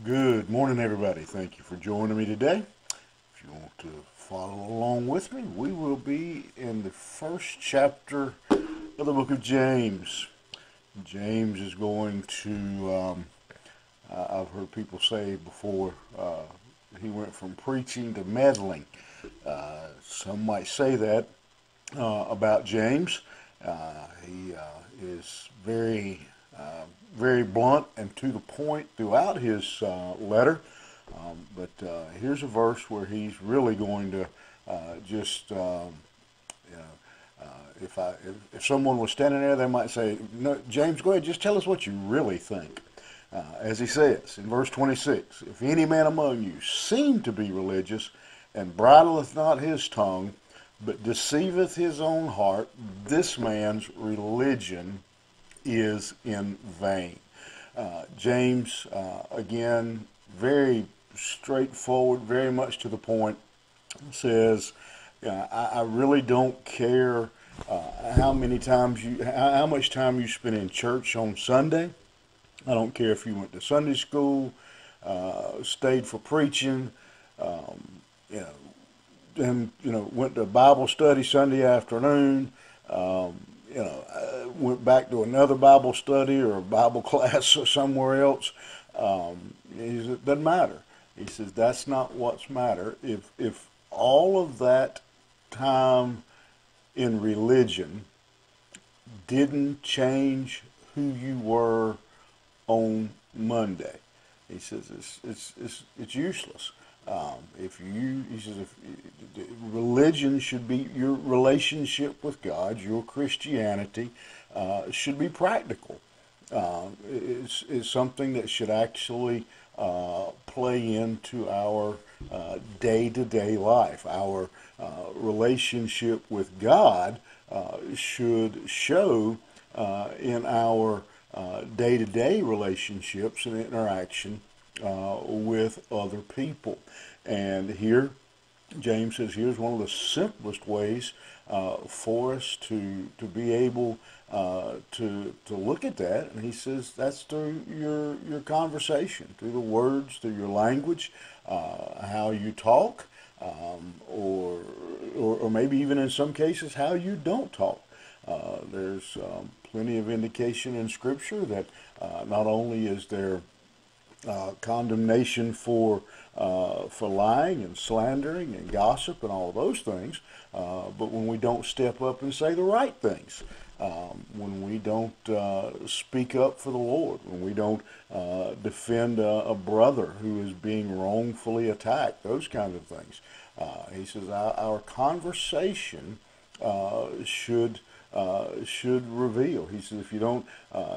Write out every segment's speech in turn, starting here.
Good morning, everybody. Thank you for joining me today. If you want to follow along with me, we will be in the first chapter of the book of James. James is going to, I've heard people say before, he went from preaching to meddling. Some might say that about James. He is very blunt and to the point throughout his letter. But here's a verse where he's really going to just, if someone was standing there, they might say, "No, James, go ahead, just tell us what you really think." As he says in verse 26, "If any man among you seem to be religious, and bridleth not his tongue, but deceiveth his own heart, this man's religion is in vain." James, again, very straightforward, very much to the point, says, I really don't care how much time you spend in church on Sunday. I don't care if you went to Sunday school, stayed for preaching, you know, and went to Bible study Sunday afternoon. Went back to another Bible study or a Bible class somewhere else. It doesn't matter. He says that's not what's matter. If all of that time in religion didn't change who you were on Monday, he says it's useless. He says, religion should be your relationship with God, your Christianity should be practical. It's something that should actually play into our day-to-day life. Our relationship with God should show in our day-to-day relationships and interaction with other people. And here, James says, here's one of the simplest ways for us to be able to look at that. And he says that's through your conversation, through the words, through your language, how you talk, or maybe even in some cases how you don't talk. There's plenty of indication in Scripture that not only is there condemnation for lying and slandering and gossip and all of those things, but when we don't step up and say the right things, when we don't speak up for the Lord, when we don't defend a brother who is being wrongfully attacked, those kinds of things. He says our conversation should reveal. He says if you don't,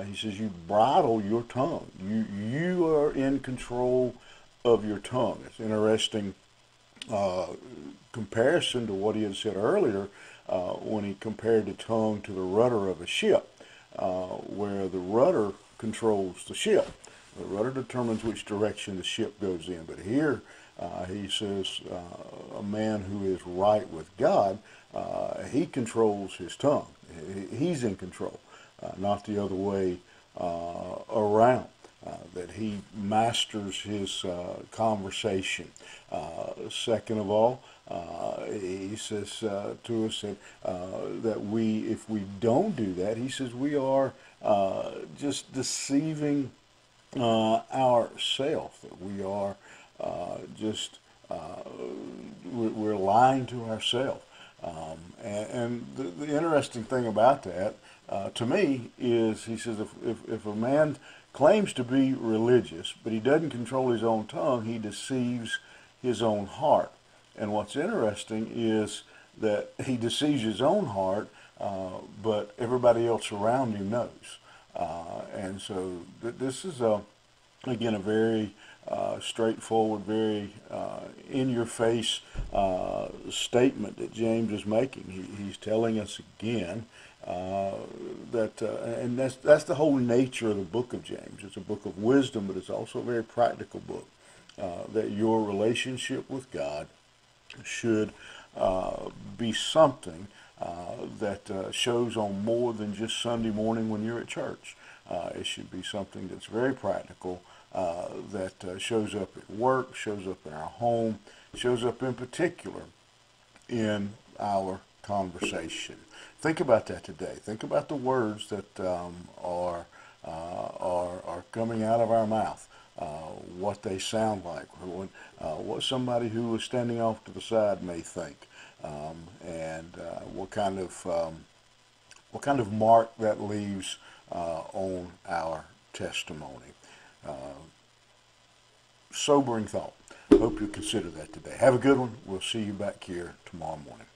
he says you bridle your tongue. You are in control of your tongue. It's interesting comparison to what he had said earlier when he compared the tongue to the rudder of a ship, where the rudder controls the ship. The rudder determines which direction the ship goes in. But here he says a man who is right with God, he controls his tongue. He's in control, not the other way around. That he masters his conversation. Second of all, he says to us that if we don't do that, he says we are just deceiving ourselves. That we are we're lying to ourselves. And the interesting thing about that, to me, is he says if a man claims to be religious, but he doesn't control his own tongue, he deceives his own heart. And what's interesting is that he deceives his own heart, but everybody else around him knows. And so this is, again, a very straightforward, very in-your-face statement that James is making. He's telling us again and that's the whole nature of the book of James. It's a book of wisdom, but it's also a very practical book. That your relationship with God should be something that shows on more than just Sunday morning when you're at church. It should be something that's very practical that shows up at work, shows up in our home, shows up in particular in our conversation. Think about that today. Think about the words that are coming out of our mouth, what they sound like, what somebody who is standing off to the side may think, and what kind of mark that leaves on our testimony. Sobering thought. Hope you consider that today. Have a good one. We'll see you back here tomorrow morning.